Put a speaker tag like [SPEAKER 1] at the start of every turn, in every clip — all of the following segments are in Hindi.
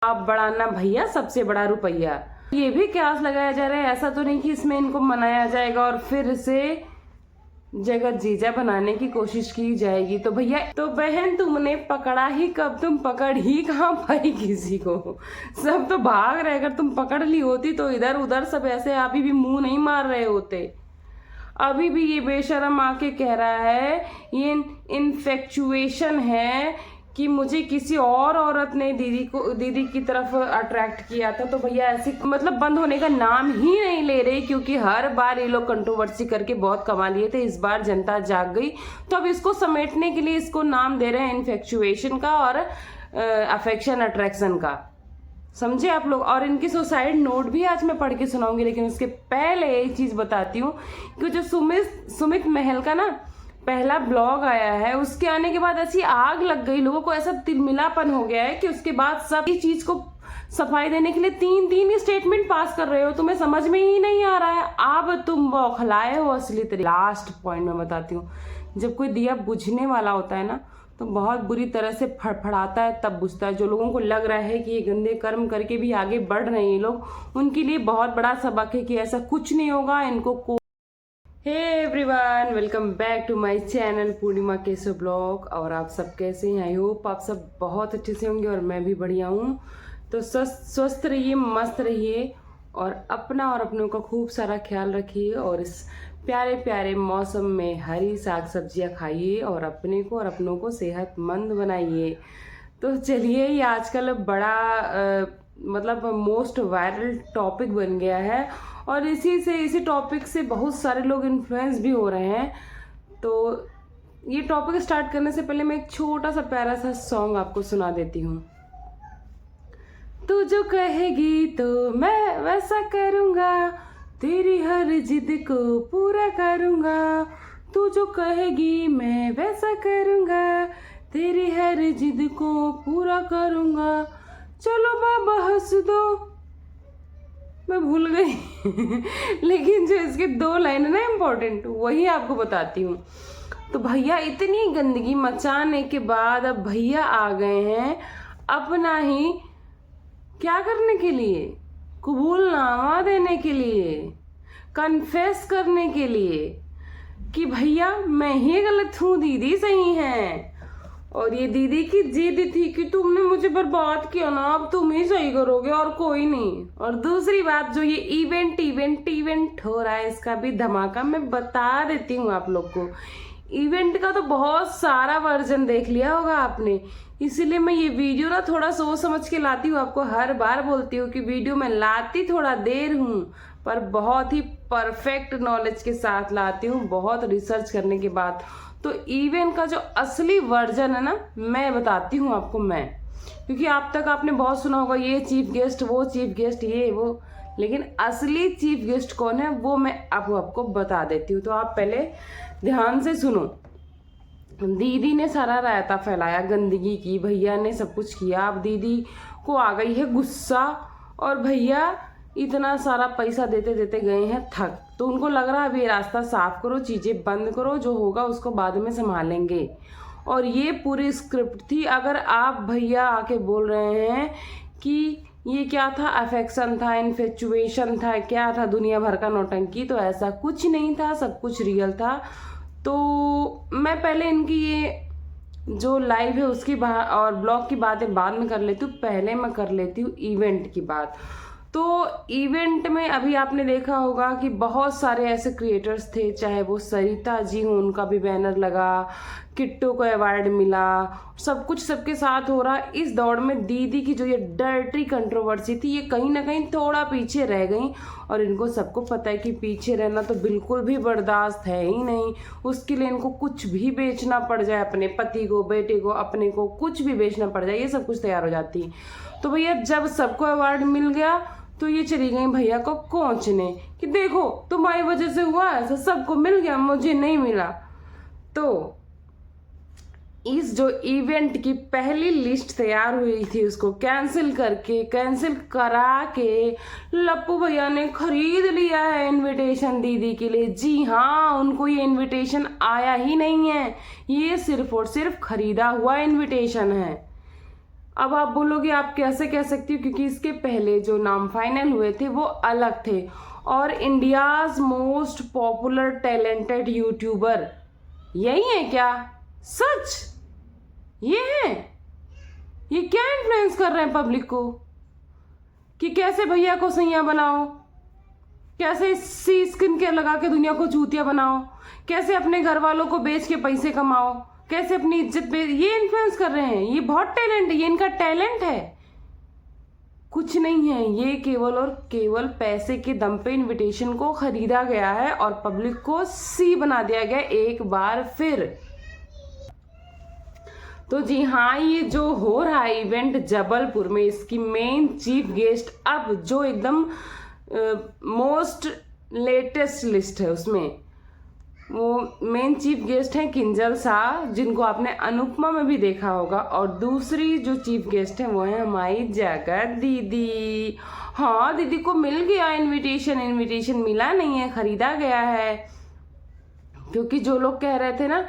[SPEAKER 1] आप बड़ा ना भैया, सबसे बड़ा रुपया। ये भी क्यास लगाया जा रहा है, ऐसा तो नहीं कि इसमें इनको मनाया जाएगा और फिर से जगत जीजा बनाने की कोशिश की जाएगी। तो भैया तो बहन तुमने पकड़ा ही कब, तुम पकड़ ही कहाँ पाई किसी को। सब तो भाग रहे, अगर तुम पकड़ ली होती तो इधर उधर सब ऐसे अभी भी मुंह नहीं मार रहे होते। अभी भी ये बेशरम आके कह रहा है ये इन्फेक्चुएशन है कि मुझे किसी और औरत ने दीदी की तरफ अट्रैक्ट किया था। तो भैया ऐसी मतलब बंद होने का नाम ही नहीं ले रहे, क्योंकि हर बार ये लोग कंट्रोवर्सी करके बहुत कमा लिए थे। इस बार जनता जाग गई, तो अब इसको समेटने के लिए इसको नाम दे रहे हैं इन्फेक्चुएशन का और अफेक्शन अट्रैक्शन का। समझे आप लोग। और इनकी सुसाइड नोट भी आज मैं पढ़ के सुनाऊंगी, लेकिन उसके पहले एक चीज बताती हूँ कि जो सुमित महल का ना पहला ब्लॉग आया है, उसके आने के बाद ऐसी आग लग गई, लोगों को ऐसा तिलमिलापन हो गया है कि उसके बाद सब इस चीज को सफाई देने के लिए तीन स्टेटमेंट पास कर रहे हो। तुम्हें समझ में ही नहीं आ रहा है, अब तुम बौखलाए हो असली तरीके। लास्ट पॉइंट मैं बताती हूँ, जब कोई दिया बुझने वाला होता है ना तो बहुत बुरी तरह से फड़फड़ाता है, तब बुझता है। जो लोगों को लग रहा है कि ये गंदे कर्म करके भी आगे बढ़ रहे हैं लोग, उनके लिए बहुत बड़ा सबक है कि ऐसा कुछ नहीं होगा। इनको hey everyone, welcome back to my channel Purnima केसो ब्लॉग। और आप सब कैसे हैं? आई होप आप सब बहुत अच्छे से होंगे और मैं भी बढ़िया हूँ। तो स्वस्थ रहिए, मस्त रहिए और अपना और अपनों का खूब सारा ख्याल रखिए। और इस प्यारे प्यारे मौसम में हरी साग सब्जियाँ खाइए और अपने को और अपनों को सेहतमंद बनाइए। तो चलिए, ये आजकल बड़ा मतलब मोस्ट वायरल टॉपिक बन गया है और इसी टॉपिक से बहुत सारे लोग इन्फ्लुएंस भी हो रहे हैं। तो ये टॉपिक स्टार्ट करने से पहले मैं एक छोटा सा प्यारा सा सॉन्ग आपको सुना देती हूँ। तू जो कहेगी तो मैं वैसा करूँगा, तेरी हर जिद को पूरा करूँगा। तू जो कहेगी मैं वैसा करूँगा, तेरी हर जिद को पूरा करूँगा। चलो बाबा हंस दो, मैं भूल गई लेकिन जो इसके 2 लाइन है ना इम्पोर्टेंट, वही आपको बताती हूँ। तो भैया इतनी गंदगी मचाने के बाद अब भैया आ गए हैं अपना ही क्या करने के लिए, कबूलनामा देने के लिए, कन्फेस करने के लिए कि भैया मैं ही गलत हूँ, दीदी सही है। और ये दीदी की जिद थी कि तुमने मुझे बर्बाद किया ना, अब तुम ही सही करोगे और कोई नहीं। और दूसरी बात, जो ये इवेंट हो रहा है, इसका भी धमाका मैं बता देती हूँ आप लोग को। इवेंट का तो बहुत सारा वर्जन देख लिया होगा आपने, इसीलिए मैं ये वीडियो ना थोड़ा सोच समझ के लाती हूँ। आपको हर बार बोलती हूँ कि वीडियो में लाती थोड़ा देर हूँ, पर बहुत ही परफेक्ट नॉलेज के साथ लाती हूँ, बहुत रिसर्च करने के बाद। तो इवेंट का जो असली वर्जन है ना, मैं बताती हूँ आपको मैं, क्योंकि आप तक आपने बहुत सुना होगा ये चीफ गेस्ट, वो चीफ गेस्ट, ये वो, लेकिन असली चीफ गेस्ट कौन है वो मैं आपको बता देती हूँ। तो आप पहले ध्यान से सुनो। दीदी ने सारा रायता फैलाया गंदगी की, भैया ने सब कुछ किया। अब दीदी को आ गई है गुस्सा और भैया इतना सारा पैसा देते देते गए हैं थक। तो उनको लग रहा है अब ये रास्ता साफ करो, चीज़ें बंद करो, जो होगा उसको बाद में संभालेंगे। और ये पूरी स्क्रिप्ट थी। अगर आप भैया आके बोल रहे हैं कि ये क्या था, अफेक्शन था, इन्फेक्चुएशन था, क्या था, दुनिया भर का नौटंकी, तो ऐसा कुछ नहीं था, सब कुछ रियल था। तो मैं पहले इनकी ये जो लाइव है उसकी और ब्लॉग की बातें बाद में कर लेती हूँ, पहले मैं कर लेती हूँ इवेंट की बात। तो इवेंट में अभी आपने देखा होगा कि बहुत सारे ऐसे क्रिएटर्स थे, चाहे वो सरिता जी हो, उनका भी बैनर लगा, किट्टू को अवार्ड मिला, सब कुछ सबके साथ हो रहा। इस दौड़ में दीदी की जो ये डर्टी कंट्रोवर्सी थी, ये कहीं ना कहीं थोड़ा पीछे रह गई। और इनको सबको पता है कि पीछे रहना तो बिल्कुल भी बर्दाश्त है ही नहीं। उसके लिए इनको कुछ भी बेचना पड़ जाए, अपने पति को, बेटे को, अपने को, कुछ भी बेचना पड़ जाए, ये सब कुछ तैयार हो जाती। तो भैया जब सबको अवार्ड मिल गया तो ये चली गई भैया को कोंचने कि देखो तुम्हारी वजह से हुआ ऐसा, सबको मिल गया, मुझे नहीं मिला। तो इस जो इवेंट की पहली लिस्ट तैयार हुई थी उसको कैंसिल करा के लप्पू भैया ने खरीद लिया है इनविटेशन दीदी के लिए। जी हाँ, उनको ये इनविटेशन आया ही नहीं है, ये सिर्फ और सिर्फ खरीदा हुआ इनविटेशन है। अब आप बोलोगे आप कैसे कह सकती हो, क्योंकि इसके पहले जो नाम फाइनल हुए थे वो अलग थे। और India's most popular talented YouTuber यही है क्या? सच ये है? ये क्या इन्फ्लुएंस कर रहे हैं पब्लिक को कि कैसे भैया को सैया बनाओ, कैसे सी स्किन केयर लगा के दुनिया को चूतिया बनाओ, कैसे अपने घर वालों को बेच के पैसे कमाओ, कैसे अपनी इज्जत पे ये इन्फ्लुएंस कर रहे हैं। ये बहुत टैलेंट है, ये इनका टैलेंट है, कुछ नहीं है। ये केवल और केवल पैसे के दम पे इनविटेशन को खरीदा गया है और पब्लिक को सी बना दिया गया एक बार फिर। तो जी हाँ, ये जो हो रहा है इवेंट जबलपुर में, इसकी मेन चीफ गेस्ट अब जो एकदम मोस्ट लेटेस्ट लिस्ट है उसमें वो मेन चीफ गेस्ट हैं किंजल शाह, जिनको आपने अनुपमा में भी देखा होगा। और दूसरी जो चीफ गेस्ट है वो है हमारी जगत दीदी। हाँ, दीदी को मिल गया इनविटेशन मिला नहीं है, खरीदा गया है। क्योंकि जो लोग कह रहे थे ना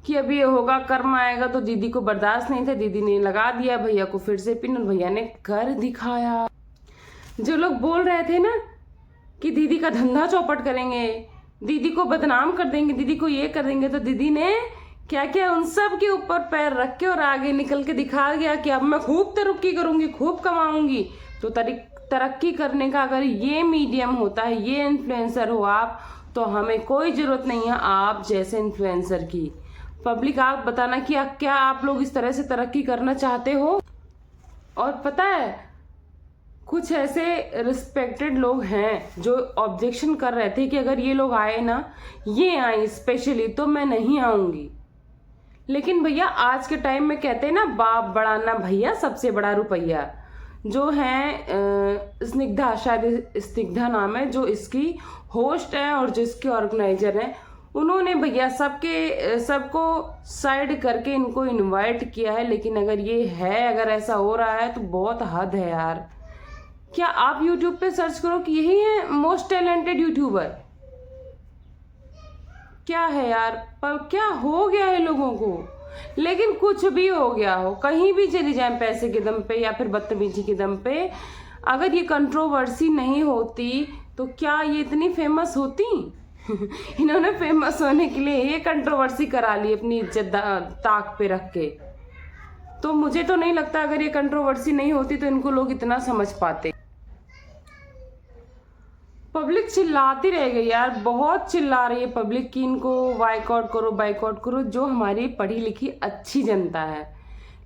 [SPEAKER 1] कि अभी ये होगा, कर्म आएगा, तो दीदी को बर्दाश्त नहीं था, दीदी ने लगा दिया भैया को फिर से पिन, और भैया ने कर दिखाया। जो लोग बोल रहे थे ना कि दीदी का धंधा चौपट करेंगे, दीदी को बदनाम कर देंगे, दीदी को ये कर देंगे, तो दीदी ने क्या क्या उन सब के ऊपर पैर रख के और आगे निकल के दिखा गया कि अब मैं खूब तरक्की करूंगी, खूब कमाऊंगी। तो तरक्की करने का अगर ये मीडियम होता है, ये इन्फ्लुएंसर हो आप, तो हमें कोई जरूरत नहीं है आप जैसे इन्फ्लुएंसर की। पब्लिक आप बताना कि क्या आप लोग इस तरह से तरक्की करना चाहते हो? और पता है कुछ ऐसे रिस्पेक्टेड लोग हैं जो ऑब्जेक्शन कर रहे थे कि अगर ये लोग आए ना, ये आए स्पेशली, तो मैं नहीं आऊंगी। लेकिन भैया आज के टाइम में कहते हैं ना, बाप बड़ा ना भैया, सबसे बड़ा रुपया। जो है स्निग्धा, शायद स्निग्धा नाम है, जो इसकी होस्ट है और जो इसके ऑर्गेनाइजर हैं, उन्होंने भैया सबको साइड करके इनको इनवाइट किया है। लेकिन अगर ऐसा हो रहा है तो बहुत हद है यार। क्या आप YouTube पे सर्च करो कि यही है मोस्ट टैलेंटेड यूट्यूबर? क्या है यार, पर क्या हो गया है लोगों को? लेकिन कुछ भी हो गया हो, कहीं भी चली जाए पैसे के दम पे या फिर बदतमीजी के दम पे, अगर ये कंट्रोवर्सी नहीं होती तो क्या ये इतनी फेमस होती? इन्होंने फेमस होने के लिए ये कंट्रोवर्सी करा ली अपनी इज्जत ताक पे रख के। तो मुझे तो नहीं लगता अगर ये कंट्रोवर्सी नहीं होती तो इनको लोग इतना समझ पाते। पब्लिक चिल्लाती रह गई यार, बहुत चिल्ला रही है पब्लिक कि इनको बाइकआउट करो, जो हमारी पढ़ी लिखी अच्छी जनता है।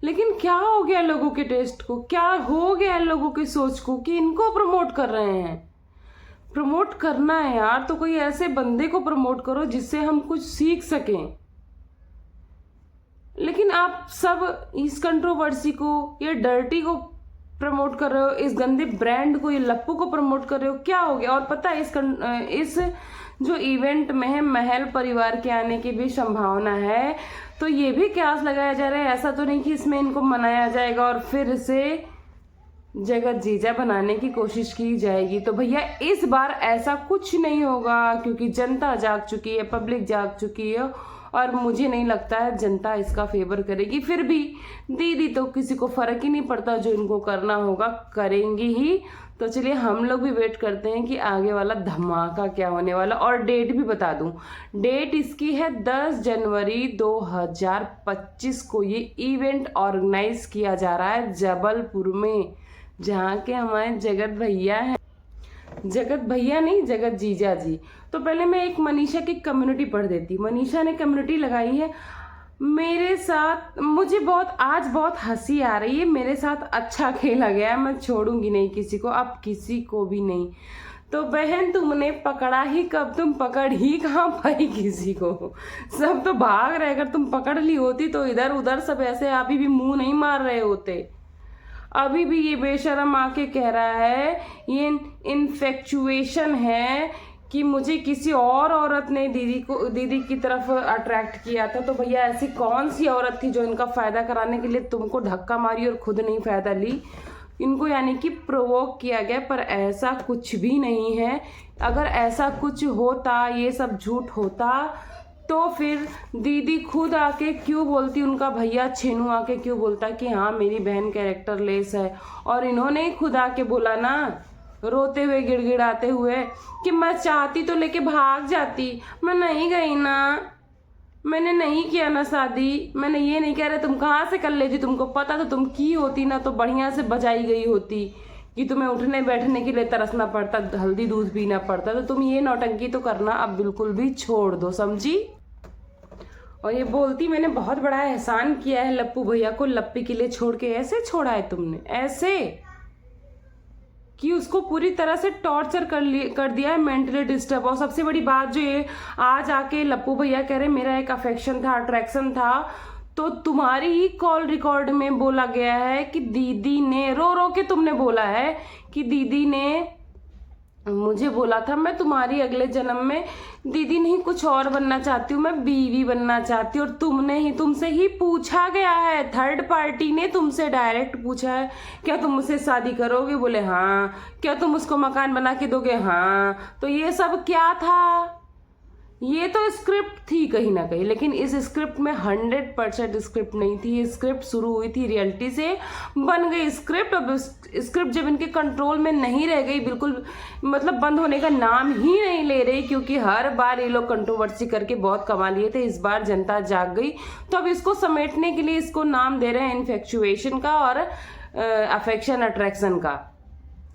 [SPEAKER 1] लेकिन क्या हो गया लोगों के टेस्ट को, क्या हो गया लोगों की सोच को कि इनको प्रमोट कर रहे हैं? प्रमोट करना है यार तो कोई ऐसे बंदे को प्रमोट करो जिससे हम कुछ सीख सकें। लेकिन आप सब इस कंट्रोवर्सी को, ये डर्टी को प्रमोट कर रहे हो, इस गंदे ब्रांड को, ये लप्पू को प्रमोट कर रहे हो। क्या हो गया? और पता है इस जो इवेंट में है महल परिवार के आने की भी संभावना है। तो ये भी कयास लगाया जा रहा है, ऐसा तो नहीं कि इसमें इनको मनाया जाएगा और फिर से जगत जीजा बनाने की कोशिश की जाएगी। तो भैया इस बार ऐसा कुछ नहीं होगा, क्योंकि जनता जाग चुकी है, पब्लिक जाग चुकी है, और मुझे नहीं लगता है जनता इसका फेवर करेगी। फिर भी दीदी तो किसी को फर्क ही नहीं पड़ता, जो इनको करना होगा करेंगी ही। तो चलिए हम लोग भी वेट करते हैं कि आगे वाला धमाका क्या होने वाला। और डेट भी बता दूं, डेट इसकी है 10 जनवरी 2025 को ये इवेंट ऑर्गेनाइज किया जा रहा है जबलपुर में, जहाँ के हमारे जगत भैया हैं, जगत भैया नहीं, जगत जीजा जी। तो पहले मैं एक मनीषा की कम्युनिटी पढ़ देती। मनीषा ने कम्युनिटी लगाई है, मेरे साथ मुझे आज बहुत हंसी आ रही है, मेरे साथ अच्छा खेला गया, मैं छोड़ूंगी नहीं किसी को, अब किसी को भी नहीं। तो बहन तुमने पकड़ा ही कब, तुम पकड़ ही कहाँ पाई किसी को? सब तो भाग रहे, अगर तुम पकड़ ली होती तो इधर उधर सब ऐसे अभी भी मुंह नहीं मार रहे होते। अभी भी ये बेशरम आके कह रहा है ये इन्फेक्चुएशन है कि मुझे किसी और औरत ने दीदी की तरफ अट्रैक्ट किया था। तो भैया ऐसी कौन सी औरत थी जो इनका फायदा कराने के लिए तुमको धक्का मारी और खुद नहीं फायदा ली? इनको यानी कि प्रोवोक किया गया, पर ऐसा कुछ भी नहीं है। अगर ऐसा कुछ होता, ये सब झूठ होता, तो फिर दीदी खुद आके क्यों बोलती, उनका भैया छेनू आके क्यों बोलता कि हाँ मेरी बहन कैरेक्टर लेस है, और इन्होंने ही खुद आके बोला ना, रोते हुए गिड़गिड़ाते हुए, कि मैं चाहती तो लेके भाग जाती, मैं नहीं गई ना, मैंने नहीं किया ना शादी, मैंने ये नहीं कह रहा तुम कहाँ से कर लेती, तुमको पता तो तुम की होती ना तो बढ़िया से बजाई गई होती, कि तुम्हें उठने बैठने के लिए तरसना पड़ता, हल्दी दूध पीना पड़ता, तो तुम ये नौटंकी तो करना अब बिल्कुल भी छोड़ दो, समझी। और ये बोलती मैंने बहुत बड़ा एहसान किया है लप्पू भैया को लप्पी के लिए छोड़ के, ऐसे छोड़ा है तुमने, ऐसे कि उसको पूरी तरह से टॉर्चर कर दिया है, मेंटली डिस्टर्ब। और सबसे बड़ी बात जो ये आज आके लप्पू भैया कह रहे मेरा एक अफेक्शन था, अट्रैक्शन था, तो तुम्हारी ही कॉल रिकॉर्ड में बोला गया है कि दीदी ने रो रो के तुमने बोला है कि दीदी ने मुझे बोला था मैं तुम्हारी अगले जन्म में दीदी नहीं कुछ और बनना चाहती हूँ, मैं बीवी बनना चाहती हूँ, और तुमसे ही पूछा गया है, थर्ड पार्टी ने तुमसे डायरेक्ट पूछा है क्या तुम मुझसे शादी करोगे, बोले हाँ, क्या तुम उसको मकान बना के दोगे, हाँ, तो ये सब क्या था, ये तो स्क्रिप्ट थी कहीं ना कहीं, लेकिन इस स्क्रिप्ट में 100% स्क्रिप्ट नहीं थी, ये स्क्रिप्ट शुरू हुई थी रियलिटी से, बन गई स्क्रिप्ट। अब स्क्रिप्ट जब इनके कंट्रोल में नहीं रह गई, बिल्कुल मतलब बंद होने का नाम ही नहीं ले रही, क्योंकि हर बार ये लोग कंट्रोवर्सी करके बहुत कमा लिए थे, इस बार जनता जाग गई, तो अब इसको समेटने के लिए इसको नाम दे रहे हैं इन्फेक्चुएशन का और अफेक्शन अट्रैक्शन का,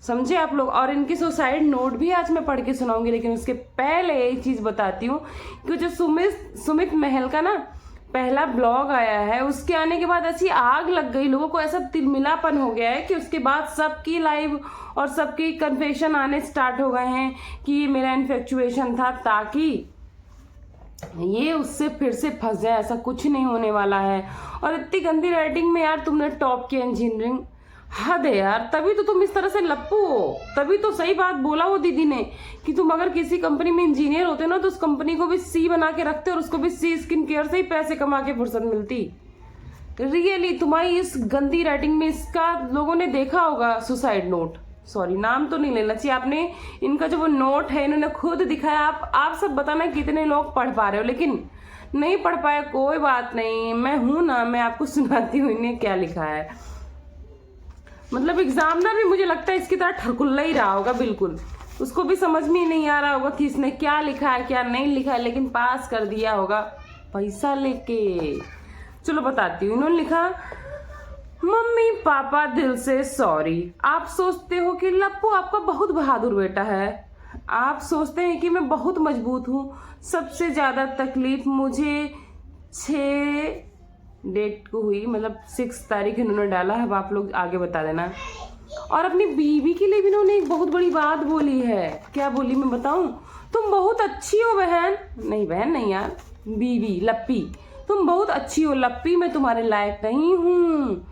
[SPEAKER 1] समझे आप लोग। और इनकी सुसाइड नोट भी आज मैं पढ़ के सुनाऊंगी, लेकिन उसके पहले एक चीज बताती हूँ कि जो सुमित महल का ना पहला ब्लॉग आया है, उसके आने के बाद ऐसी आग लग गई, लोगों को ऐसा तिलमिलापन हो गया है कि उसके बाद सबकी लाइव और सबकी कन्फेशन आने स्टार्ट हो गए हैं कि ये मेरा इन्फेक्चुएशन था, ताकि ये उससे फिर से फंस जाए, ऐसा कुछ नहीं होने वाला है। और इतनी गंदी राइटिंग में यार तुमने टॉप किया इंजीनियरिंग, हद है यार, तभी तो तुम इस तरह से लप्पू हो, तभी तो सही बात बोला वो दीदी ने कि तुम अगर किसी कंपनी में इंजीनियर होते ना तो उस कंपनी को भी सी बना के रखते और उसको भी सी स्किन केयर से ही पैसे कमा के फुर्सत मिलती। रियली तुम्हारी इस गंदी राइटिंग में इसका लोगों ने देखा होगा सुसाइड नोट, सॉरी नाम तो नहीं लेना चाहिए आपने, इनका जो वो नोट है इन्होंने खुद दिखाया। आप सब बताना कितने लोग पढ़ पा रहे हो, लेकिन नहीं पढ़ पाए कोई बात नहीं, मैं हूं ना, मैं आपको सुनाती हूँ इन्हें क्या लिखा है। मतलब एग्जामिनर भी मुझे लगता है इसकी तरह ठरकुल्ला ही रहा होगा, बिल्कुल उसको भी समझ में ही नहीं आ रहा होगा कि इसने क्या लिखा है क्या नहीं लिखा है, लेकिन पास कर दिया होगा पैसा लेके। चलो बताती हूँ, इन्होंने लिखा मम्मी पापा दिल से सॉरी, आप सोचते हो कि लप्पू आपका बहुत बहादुर बेटा है, आप सोचते हैं कि मैं बहुत मजबूत हूँ, सबसे ज्यादा तकलीफ मुझे 6 डेट को हुई, मतलब 6 तारीख इन्होंने डाला है, अब आप लोग आगे बता देना। और अपनी बीवी के लिए भी इन्होंने एक बहुत बड़ी बात बोली है, क्या बोली मैं बताऊं, तुम बहुत अच्छी हो बहन, नहीं बहन नहीं यार, बीवी लप्पी, तुम बहुत अच्छी हो लप्पी, मैं तुम्हारे लायक नहीं हूँ,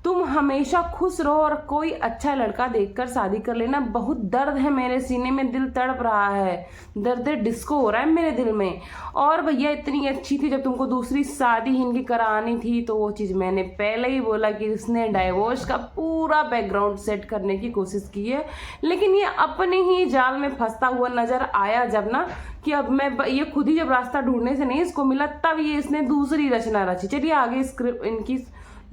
[SPEAKER 1] तुम हमेशा खुश रहो और कोई अच्छा लड़का देखकर शादी कर लेना। बहुत दर्द है मेरे सीने में, दिल तड़प रहा है, दर्द डिस्को हो रहा है मेरे दिल में। और भैया इतनी अच्छी थी, जब तुमको दूसरी शादी इनकी करानी थी तो वो चीज़ मैंने पहले ही बोला कि उसने डाइवोर्स का पूरा बैकग्राउंड सेट करने की कोशिश की है, लेकिन ये अपने ही जाल में फंसता हुआ नजर आया जब ना, कि अब मैं ये खुद ही जब रास्ता ढूंढने से नहीं इसको मिला, तब ये इसने दूसरी रचना रची। चलिए आगे स्क्रिप्ट इनकी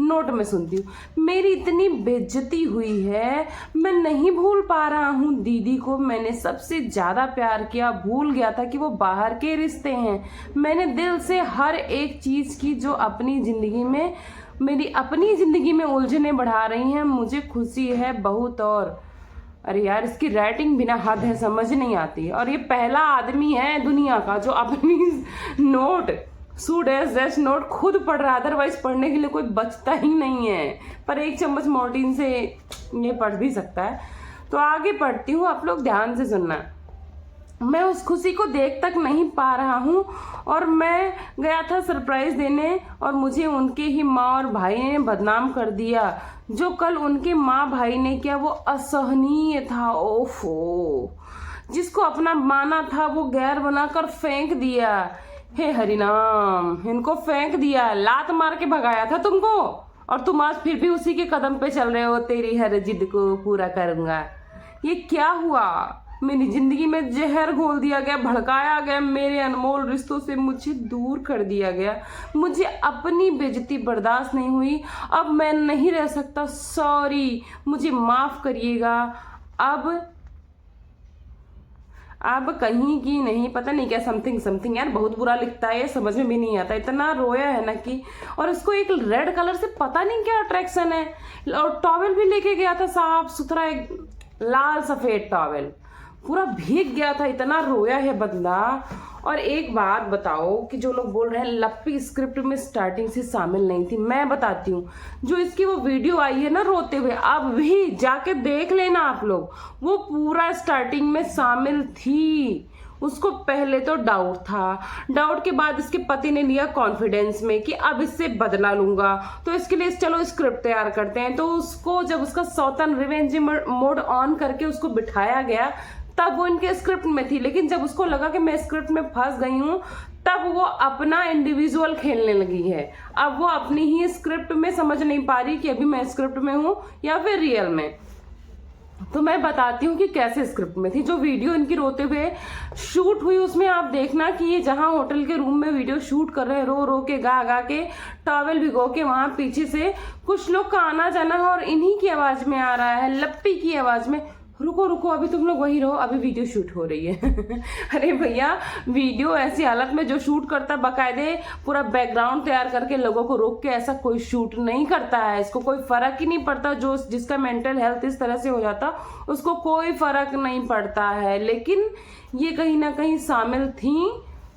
[SPEAKER 1] नोट में सुनती हूँ। मेरी इतनी बेइज्जती हुई है, मैं नहीं भूल पा रहा हूँ दीदी को, मैंने सबसे ज़्यादा प्यार किया, भूल गया था कि वो बाहर के रिश्ते हैं। मैंने दिल से हर एक चीज़ की जो अपनी ज़िंदगी में, मेरी अपनी ज़िंदगी में उलझने बढ़ा रही हैं, मुझे खुशी है बहुत। और अरे यार इसकी राइटिंग बिना हद है, समझ नहीं आती। और ये पहला आदमी है दुनिया का जो अपनी नोट डैश नोट खुद पढ़ रहा है, अदरवाइज पढ़ने के लिए कोई बचता ही नहीं है, पर 1 चम्मच मोर्टीन से ये पढ़ भी सकता है। तो आगे पढ़ती हूँ, आप लोग ध्यान से सुनना। मैं उस खुशी को देख तक नहीं पा रहा हूँ, और मैं गया था सरप्राइज देने और मुझे उनके ही माँ और भाई ने बदनाम कर दिया। जो कल उनके माँ भाई ने किया वो असहनीय था। ओफो, जिसको अपना माना था वो गैर बनाकर फेंक दिया। हे हरिनाम, इनको फेंक दिया, लात मार के भगाया था तुमको, और तुम आज फिर भी उसी के कदम पे चल रहे हो, तेरी हर जिद को पूरा करूंगा। ये क्या हुआ? मेरी जिंदगी में जहर घोल दिया गया, भड़काया गया, मेरे अनमोल रिश्तों से मुझे दूर कर दिया गया, मुझे अपनी बेइज्जती बर्दाश्त नहीं हुई, अब मैं नहीं रह सकता, सॉरी, मुझे माफ़ करिएगा। अब कहीं की नहीं, पता नहीं क्या समथिंग समथिंग, यार बहुत बुरा लिखता है, ये समझ में भी नहीं आता, इतना रोया है ना कि। और इसको एक रेड कलर से पता नहीं क्या अट्रैक्शन है, और टॉवेल भी लेके गया था, साफ सुथरा एक लाल सफेद टॉवेल, पूरा भीग गया था, इतना रोया है बंदा। और एक बात बताओ कि जो लोग बोल रहे हैं लप्पी स्क्रिप्ट में स्टार्टिंग से शामिल नहीं थी, मैं बताती हूँ, जो इसकी वो वीडियो आई है ना रोते हुए, अब भी जाके देख लेना आप लोग, वो पूरा स्टार्टिंग में शामिल थी। उसको पहले तो डाउट था, डाउट के बाद इसके पति ने लिया कॉन्फिडेंस में कि अब इससे बदला लूंगा, तो इसके लिए चलो स्क्रिप्ट तैयार करते हैं। तो उसको जब उसका सौतन रिवेंज मोड ऑन करके उसको बिठाया गया, तब वो इनके स्क्रिप्ट में थी, लेकिन जब उसको लगा कि मैं स्क्रिप्ट में फंस गई हूँ, तब वो अपना इंडिविजुअल खेलने लगी है। अब वो अपनी ही स्क्रिप्ट में समझ नहीं पा रही कि अभी मैं स्क्रिप्ट में हूँ या फिर रियल में। तो मैं बताती हूँ कि कैसे स्क्रिप्ट में थी। जो वीडियो इनकी रोते हुए शूट हुई, उसमें आप देखना कि ये जहाँ होटल के रूम में वीडियो शूट कर रहे हैं, रो रो के गा गा के टॉवेल भिगो के, वहां पीछे से कुछ लोग का आना जाना है और इन्हीं की आवाज में आ रहा है, लप्पी की आवाज में, रुको रुको अभी तुम लोग वही रहो, अभी वीडियो शूट हो रही है। अरे भैया, वीडियो ऐसी हालत में जो शूट करता बाकायदे पूरा बैकग्राउंड तैयार करके लोगों को रोक के, ऐसा कोई शूट नहीं करता है, इसको कोई फर्क ही नहीं पड़ता। जो जिसका मेंटल हेल्थ इस तरह से हो जाता उसको कोई फर्क नहीं पड़ता है, लेकिन ये कहीं ना कहीं शामिल थी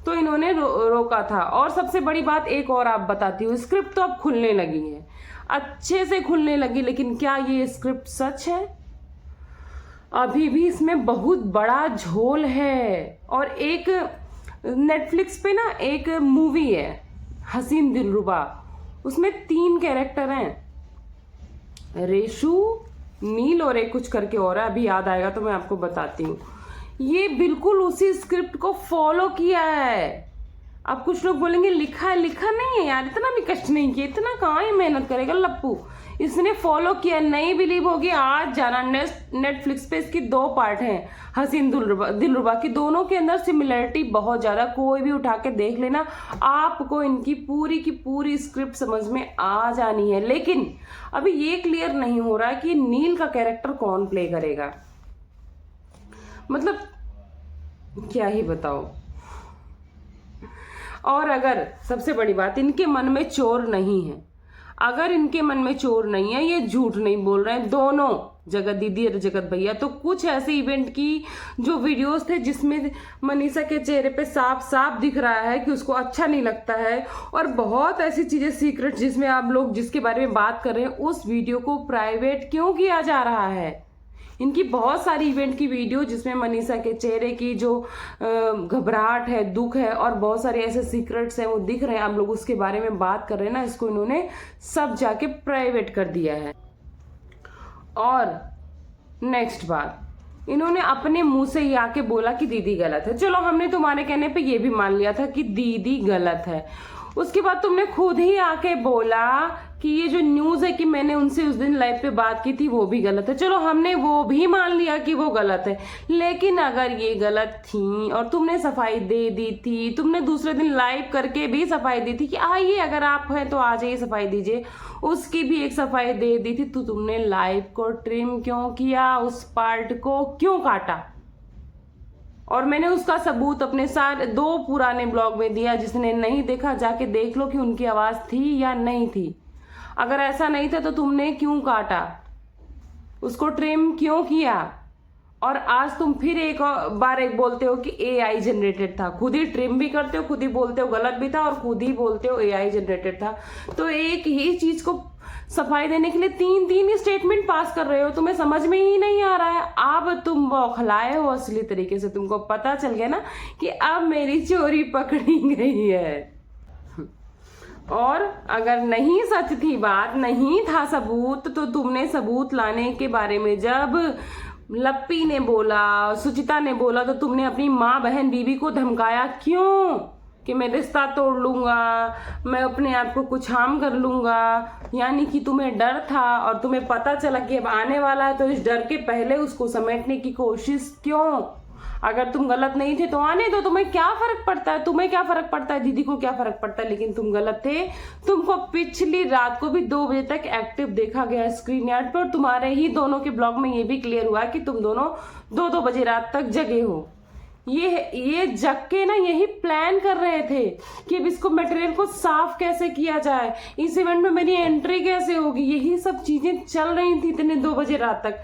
[SPEAKER 1] तो इन्होंने रोका था। और सबसे बड़ी बात एक और आप बताती हूँ, स्क्रिप्ट तो अब खुलने लगी है, अच्छे से खुलने लगी, लेकिन क्या ये स्क्रिप्ट सच है? अभी भी इसमें बहुत बड़ा झोल है। और एक नेटफ्लिक्स पे ना एक मूवी है हसीन दिलरुबा, उसमें 3 कैरेक्टर हैं, रेशु, नील और एक कुछ करके और है, अभी याद आएगा तो मैं आपको बताती हूँ। ये बिल्कुल उसी स्क्रिप्ट को फॉलो किया है। अब कुछ लोग बोलेंगे लिखा है, लिखा नहीं है यार, इतना भी कष्ट नहीं किया, इतना कहाँ ही मेहनत करेगा लप्पू, इसने फॉलो किया। नहीं बिलीव होगी, आज जाना नेटफ्लिक्स पे इसकी 2 पार्ट हैं हसीन दिलरुबा की, दोनों के अंदर सिमिलरिटी बहुत ज्यादा, कोई भी उठा के देख लेना, आपको इनकी पूरी की पूरी स्क्रिप्ट समझ में आ जानी है। लेकिन अभी ये क्लियर नहीं हो रहा कि नील का कैरेक्टर कौन प्ले करेगा, मतलब क्या ही बताओ। और अगर सबसे बड़ी बात, इनके मन में चोर नहीं है, अगर इनके मन में चोर नहीं है, ये झूठ नहीं बोल रहे हैं दोनों, जगत दीदी और जगत भैया। तो कुछ ऐसे इवेंट की जो वीडियोस थे जिसमें मनीषा के चेहरे पे साफ साफ दिख रहा है कि उसको अच्छा नहीं लगता है, और बहुत ऐसी चीजें सीक्रेट जिसमें आप लोग जिसके बारे में बात कर रहे हैं, उस वीडियो को प्राइवेट क्यों किया जा रहा है। इनकी बहुत सारी इवेंट की वीडियो जिसमें मनीषा के चेहरे की जो घबराहट है, दुख है, और बहुत सारे ऐसे सीक्रेट्स हैं वो दिख रहे हैं, आप लोग उसके बारे में बात कर रहे हैं ना, इसको इन्होंने सब जाके प्राइवेट कर दिया है। और नेक्स्ट बात, इन्होंने अपने मुंह से ही आके बोला कि दीदी गलत है। चलो हमने तुम्हारे कहने पे ये भी मान लिया था कि दीदी गलत है, उसके बाद तुमने खुद ही आके बोला कि ये जो न्यूज है कि मैंने उनसे उस दिन लाइव पे बात की थी वो भी गलत है। चलो हमने वो भी मान लिया कि वो गलत है, लेकिन अगर ये गलत थी और तुमने सफाई दे दी थी, तुमने दूसरे दिन लाइव करके भी सफाई दी थी कि आइए अगर आप हैं तो आ जाइए सफाई दीजिए, उसकी भी एक सफाई दे दी थी, तो तुमने लाइव को ट्रिम क्यों किया, उस पार्ट को क्यों काटा? और मैंने उसका सबूत अपने सारे 2 पुराने ब्लॉग में दिया, जिसने नहीं देखा जाके देख लो कि उनकी आवाज थी या नहीं थी। अगर ऐसा नहीं था तो तुमने क्यों काटा, उसको ट्रिम क्यों किया? और आज तुम फिर एक बार बोलते हो कि AI जनरेटेड था, खुद ही ट्रिम भी करते हो, खुद ही बोलते हो गलत भी था, और खुद ही बोलते हो AI जनरेटेड था। तो एक ही चीज को सफाई देने के लिए 3 स्टेटमेंट पास कर रहे हो, तुम्हें समझ में ही नहीं आ रहा है। अब तुम बौखलाए हो असली तरीके से, तुमको पता चल गया ना कि अब मेरी चोरी पकड़ी गई है। और अगर नहीं सच थी बात, नहीं था सबूत, तो तुमने सबूत लाने के बारे में जब लप्पी ने बोला, सुचिता ने बोला, तो तुमने अपनी माँ बहन बीवी को धमकाया क्यों कि मैं रिश्ता तोड़ लूँगा, मैं अपने आप को कुछ हार्म कर लूँगा, यानी कि तुम्हें डर था और तुम्हें पता चला कि अब आने वाला है, तो इस डर के पहले उसको समेटने की कोशिश क्यों? अगर तुम गलत नहीं थे तो आने दो, तुम्हें क्या फर्क पड़ता है, तुम्हें क्या फर्क पड़ता है, दीदी को क्या फर्क पड़ता है, लेकिन तुम गलत थे। तुमको पिछली रात को भी 2 बजे तक एक्टिव देखा गया स्क्रीन यार्ड पर, और तुम्हारे ही दोनों के ब्लॉग में ये भी क्लियर हुआ कि तुम दोनों 2-2 बजे रात तक जगे हो। ये जग के ना यही प्लान कर रहे थे कि अब इसको मटेरियल को साफ कैसे किया जाए, इस इवेंट में मेरी एंट्री कैसे होगी, यही सब चीजें चल रही थी इतने 2 बजे रात तक।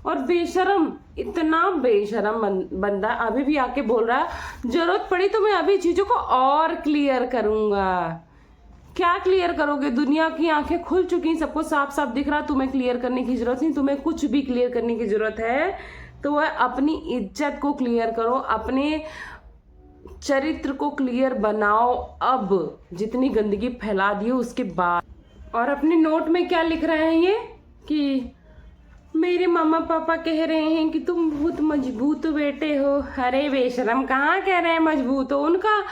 [SPEAKER 1] और बेशरम, इतना बेशरम बंदा अभी भी आके बोल रहा है जरूरत पड़ी तो मैं अभी चीजों को और क्लियर करूंगा। क्या क्लियर करोगे? दुनिया की आंखें खुल चुकी, सबको साफ साफ दिख रहा, तुम्हें क्लियर करने की जरूरत नहीं। तुम्हें कुछ भी क्लियर करने की जरूरत है तो वह अपनी इज्जत को क्लियर करो, अपने चरित्र को क्लियर बनाओ। अब जितनी गंदगी फैला दी हो उसके बाद। और अपने नोट में क्या लिख रहे हैं ये कि मेरे मामा पापा कह रहे हैं कि तुम बहुत मजबूत बेटे हो। अरे बेशरम, कहाँ कह रहे हैं मजबूत हो? उनका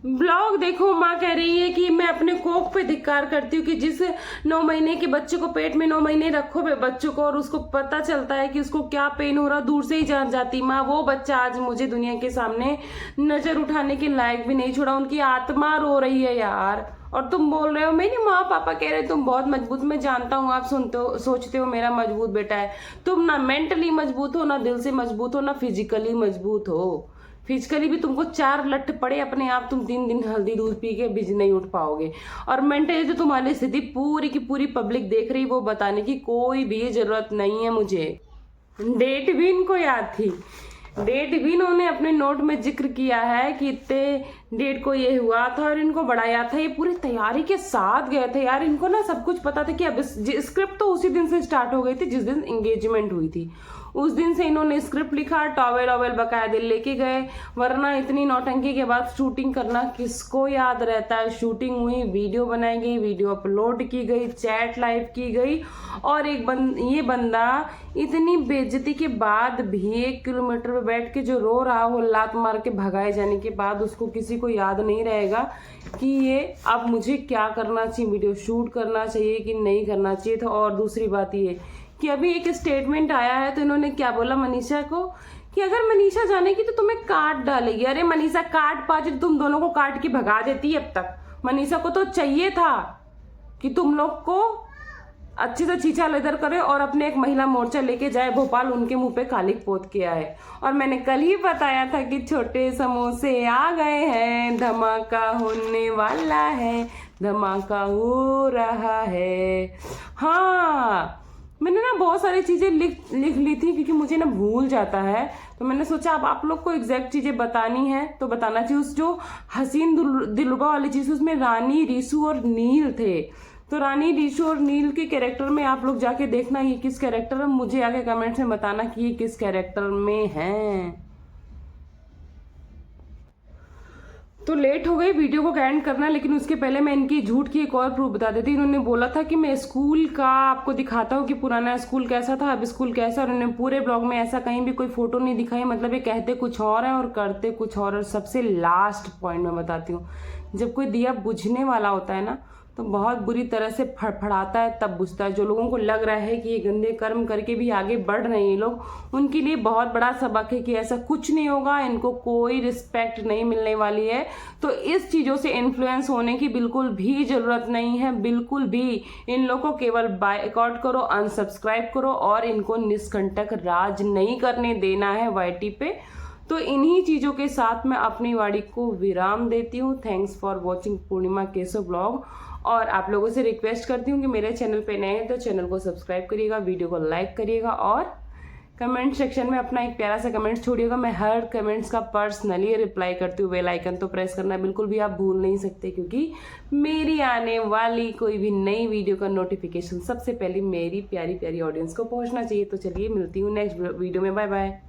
[SPEAKER 1] ब्लॉग देखो, माँ कह रही है कि मैं अपने कोख पे धिक्कार करती हूँ कि जिस 9 महीने के बच्चे को पेट में 9 महीने रखो बच्चों को और उसको पता चलता है कि उसको क्या पेन हो रहा, दूर से ही जान जाती माँ। वो बच्चा आज मुझे दुनिया के सामने नजर उठाने के लायक भी नहीं छोड़ा, उनकी आत्मा रो रही है यार। और तुम बोल रहे हो मेरी माँ पापा कह रहे तुम बहुत मजबूत। मैं जानता हूँ आप सुनते हो, सोचते हो मेरा मजबूत बेटा है। तुम ना मेंटली मजबूत हो, ना दिल से मजबूत हो, ना फिजिकली मजबूत हो। फिजिकली भी तुमको 4 लठ पड़े अपने आप, तुम 3 दिन हल्दी दूध पी के बिज नहीं उठ पाओगे। और मेंटली तो तुम्हारी स्थिति पूरी की पूरी पब्लिक देख रही, वो बताने की कोई भी जरूरत नहीं है मुझे। डेट भी इनको याद थी, डेट भी इन्होंने अपने नोट में जिक्र किया है कि इतने डेट को ये हुआ था और इनको बड़ा याद था। ये पूरी तैयारी के साथ गए थे यार, इनको ना सब कुछ पता था कि अब स्क्रिप्ट तो उसी दिन से स्टार्ट हो गई थी जिस दिन एंगेजमेंट हुई थी। उस दिन से इन्होंने स्क्रिप्ट लिखा, टॉवेल वॉवेल बकायदे लेके गए, वरना इतनी नौटंकी के बाद शूटिंग करना किसको याद रहता है। शूटिंग हुई, वीडियो बनाई गई, वीडियो अपलोड की गई, चैट लाइव की गई, और ये बंदा इतनी बेइज्जती के बाद भी 1 किलोमीटर पे बैठ के जो रो रहा हो, लात मार के भगाए जाने के बाद, उसको किसी को याद नहीं रहेगा कि ये अब मुझे क्या करना चाहिए, वीडियो शूट करना चाहिए कि नहीं करना चाहिए था। और दूसरी बात ये कि अभी एक स्टेटमेंट आया है, तो इन्होंने क्या बोला मनीषा को कि अगर मनीषा जानेगी तो तुम्हें काट डालेगी। अरे मनीषा काट पाती तो तुम दोनों को काट के भगा देती। अब तक मनीषा को तो चाहिए था कि तुम लोग को अच्छे से छीछा लेदर करे और अपने एक महिला मोर्चा लेके जाए भोपाल, उनके मुंह पे कालिक पोत के आए। और मैंने कल ही बताया था कि छोटे समोसे आ गए हैं, धमाका होने वाला है, धमाका हो रहा है। हाँ, मैंने ना बहुत सारी चीज़ें लिख ली थी क्योंकि मुझे ना भूल जाता है, तो मैंने सोचा अब आप लोग को एग्जैक्ट चीज़ें बतानी है तो बताना चाहिए। उस जो हसीन दिलरुबा वाली चीज़, उसमें रानी, रीशु और नील थे। तो रानी, रीशु और नील के कैरेक्टर में आप लोग जाके देखना ये किस कैरेक्टर में, मुझे आगे कमेंट्स में बताना कि ये किस कैरेक्टर में हैं। तो लेट हो गई वीडियो को एंड करना, लेकिन उसके पहले मैं इनकी झूठ की एक और प्रूफ बता देती। इन्होंने बोला था कि मैं स्कूल का आपको दिखाता हूँ कि पुराना स्कूल कैसा था, अब स्कूल कैसा, और उन्होंने पूरे ब्लॉग में ऐसा कहीं भी कोई फोटो नहीं दिखाई। मतलब ये कहते कुछ और है और करते कुछ और। और सबसे लास्ट पॉइंट मैं बताती हूँ, जब कोई दिया बुझने वाला होता है ना तो बहुत बुरी तरह से फड़फड़ाता है तब बुझता है। जो लोगों को लग रहा है कि ये गंदे कर्म करके भी आगे बढ़ रहे हैं लोग, उनके लिए बहुत बड़ा सबक है कि ऐसा कुछ नहीं होगा, इनको कोई रिस्पेक्ट नहीं मिलने वाली है। तो इस चीज़ों से इन्फ्लुएंस होने की बिल्कुल भी ज़रूरत नहीं है, बिल्कुल भी। इन लोगों को केवल बायकॉट करो, अनसब्सक्राइब करो और इनको निष्कंटक राज नहीं करने देना है YT पे। तो इन्हीं चीज़ों के साथ मैं अपनी वाणी को विराम देती हूँ। Thanks for watching Purnima Keshav blog. और आप लोगों से रिक्वेस्ट करती हूँ कि मेरे चैनल पे नए हैं तो चैनल को सब्सक्राइब करिएगा, वीडियो को लाइक करिएगा और कमेंट सेक्शन में अपना एक प्यारा सा कमेंट छोड़िएगा। मैं हर कमेंट्स का पर्सनली रिप्लाई करती हूँ। बेल आइकन तो प्रेस करना बिल्कुल भी आप भूल नहीं सकते, क्योंकि मेरी आने वाली कोई भी नई वीडियो का नोटिफिकेशन सबसे पहले मेरी प्यारी प्यारी ऑडियंस को पहुँचना चाहिए। तो चलिए मिलती हूँ नेक्स्ट वीडियो में, बाय बाय।